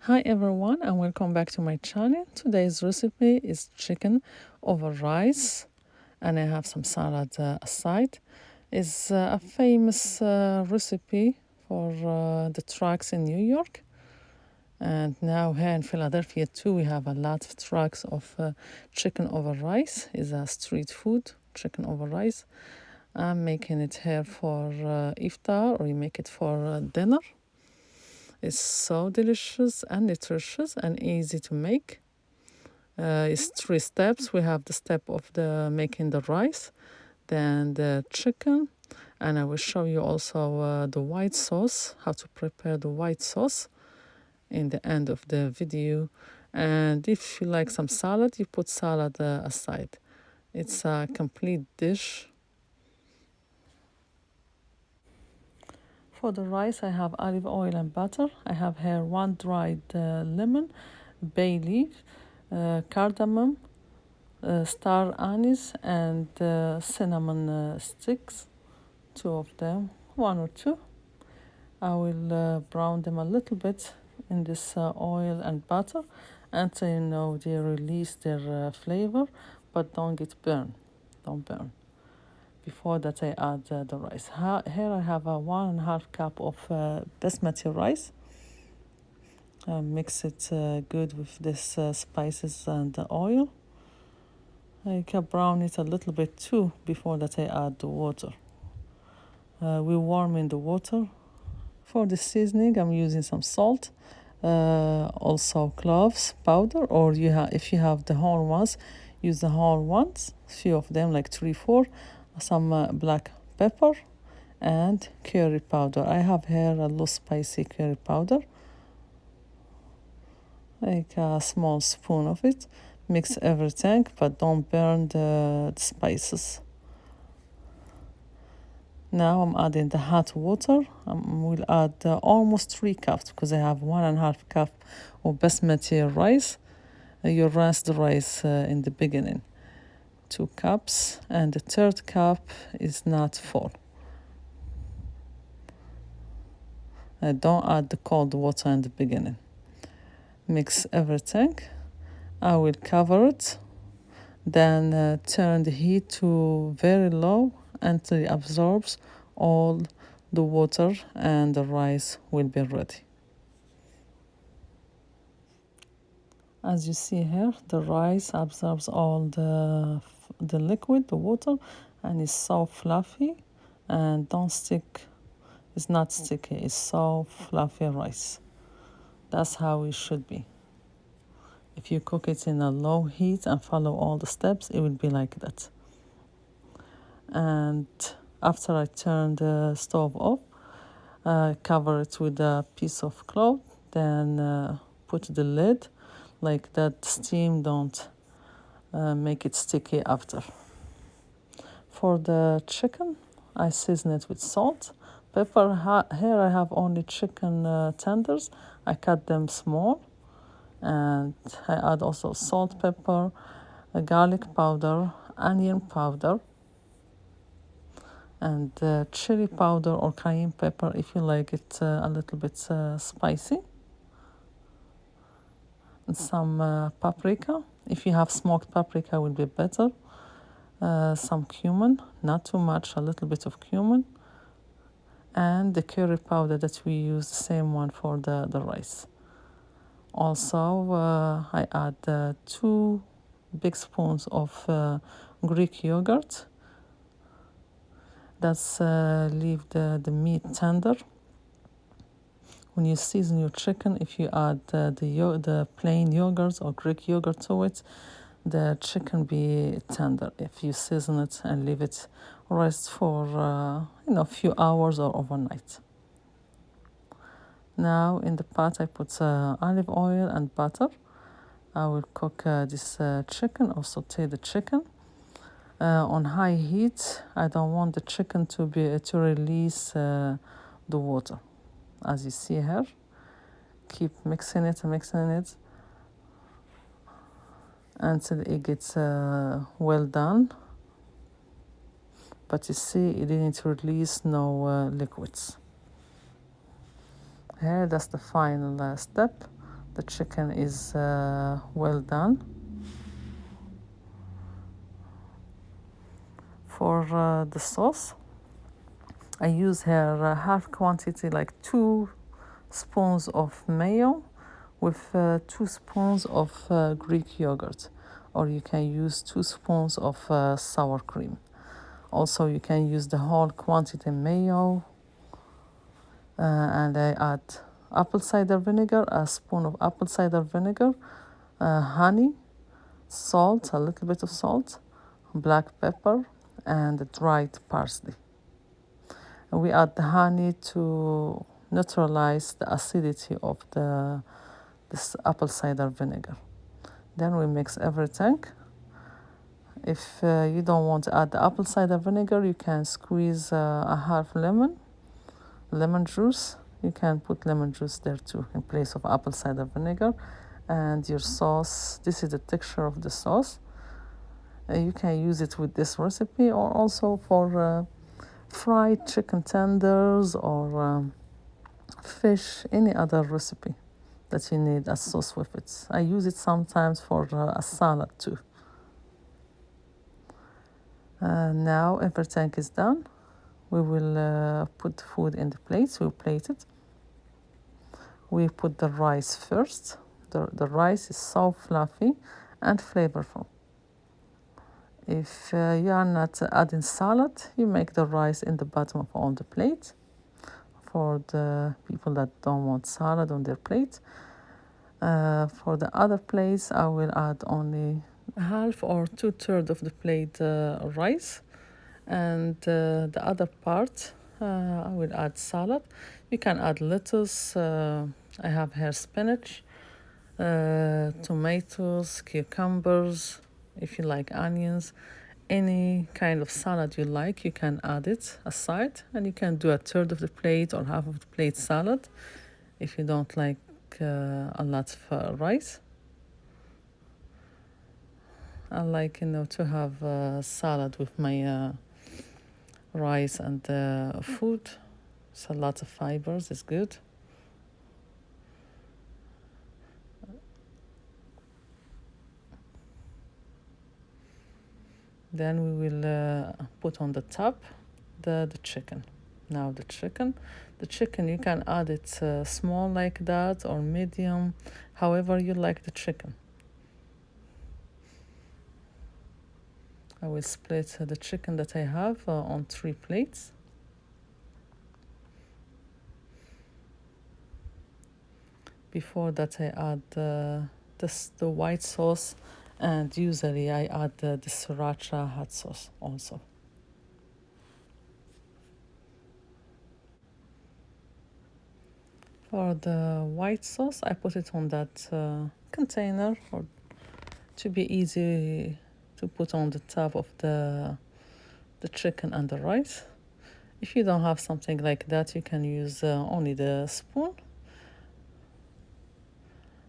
Hi everyone and welcome back to my channel. Today's recipe is chicken over rice and I have some salad aside. It's a famous recipe for the trucks in New York, and now here in Philadelphia too we have a lot of trucks of chicken over rice. It's a street food, chicken over rice. I'm making it here for iftar, or you make it for dinner. It's so delicious and nutritious and easy to make. It's 3 steps. We have the step of the making the rice, then the chicken, and I will show you also the white sauce, how to prepare the white sauce in the end of the video. And if you like some salad, you put salad aside. It's a complete dish. For the rice, I have olive oil and butter. I have here 1 dried lemon, bay leaf, cardamom, star anise, and cinnamon sticks, 2 of them, 1 or 2. I will brown them a little bit in this oil and butter until you know they release their flavor, but don't get burned. Don't burn. Before that, I add the rice. Here I have a 1.5 cup of basmati rice. Mix it good with this spices and the oil. I can brown it a little bit too before that I add the water. We warm in the water. For the seasoning, I'm using some salt, also cloves powder, or if you have the whole ones, use the whole ones. Few of them, like 3, 4. Some black pepper and curry powder. I have here a low spicy curry powder, like a small spoon of it. Mix everything, but don't burn the spices. Now I'm adding the hot water. We'll add almost 3 cups because I have 1.5 cup of basmati rice. You rinse the rice in the beginning. 2 cups, and the 3rd cup is not full. Don't add the cold water in the beginning. Mix everything. I will cover it, then turn the heat to very low until it absorbs all the water and the rice will be ready. As you see here, the rice absorbs all the liquid, the water, and is so fluffy and don't stick. It's not sticky, it's so fluffy rice. That's how it should be. If you cook it in a low heat and follow all the steps, it will be like that. And after I turn the stove off, cover it with a piece of cloth, then put the lid like that. Steam don't make it sticky after. For the chicken, I season it with salt, pepper. Here I have only chicken tenders. I cut them small, and I add also salt, pepper, garlic powder, onion powder, and chili powder or cayenne pepper if you like it a little bit spicy, and some paprika. If you have smoked paprika, will be better. Some cumin, not too much, a little bit of cumin, and the curry powder that we use, the same one for the rice. Also, I add 2 big spoons of Greek yogurt. That's leave the meat tender. When you season your chicken, if you add the plain yogurt or Greek yogurt to it, the chicken be tender. If you season it and leave it rest for a few hours or overnight. Now in the pot I put olive oil and butter. I will cook this chicken, or saute the chicken on high heat. I don't want the chicken to release the water. As you see here, keep mixing it until it gets well done. But you see, it didn't release no liquids. Here, that's the final step. the chicken is well done. For the sauce, I use here half quantity, like 2 spoons of mayo with 2 spoons of Greek yogurt, or you can use 2 spoons of sour cream. Also, you can use the whole quantity mayo, and I add apple cider vinegar, a spoon of apple cider vinegar, honey, salt, a little bit of salt, black pepper, and dried parsley. And we add the honey to neutralize the acidity of this apple cider vinegar. Then we mix everything. If you don't want to add the apple cider vinegar, you can squeeze a half lemon juice. You can put lemon juice there too in place of apple cider vinegar. And your sauce, this is the texture of the sauce. You can use it with this recipe, or also for fried chicken tenders, or fish, any other recipe that you need a sauce with it. I use it sometimes for a salad too. Now everything is done. We will put food in the plates. We'll plate it. We put the rice first. The rice is so fluffy and flavorful. If you are not adding salad, you make the rice in the bottom of all the plate. For the people that don't want salad on their plate. For the other plates, I will add only half or 2/3 of the plate rice, and the other part I will add salad. You can add lettuce. I have here spinach, tomatoes, cucumbers. If you like onions, any kind of salad you like, you can add it aside, and you can do 1/3 of the plate or half of the plate salad if you don't like a lot of rice. I like, to have salad with my rice and food. It's a lot of fibers. It's good. Then we will put on the top the chicken. Now the chicken you can add it small like that or medium, however you like the chicken. I will split the chicken that I have on 3 plates. Before that, I add the white sauce, and usually I add the sriracha hot sauce also. For the white sauce, I put it on that container, or to be easy to put on the top of the chicken and the rice. If you don't have something like that, you can use only the spoon.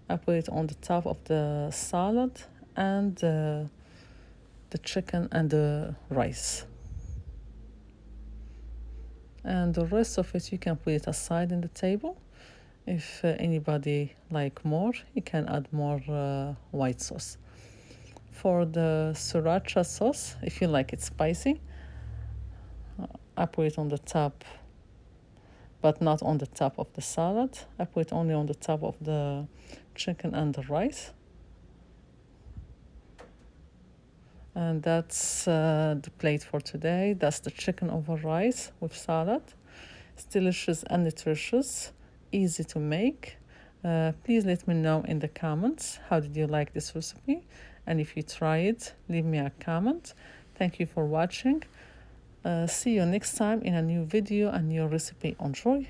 I put it on the top of the salad and the chicken and the rice. And the rest of it, you can put it aside in the table. If anybody like more, you can add more white sauce. For the sriracha sauce, if you like it spicy, I put it on the top, but not on the top of the salad. I put it only on the top of the chicken and the rice. And that's the plate for today. That's the chicken over rice with salad. It's delicious and nutritious, easy to make. Please let me know in the comments, how did you like this recipe? And if you try it, leave me a comment. Thank you for watching. See you next time in a new video and new recipe. Enjoy!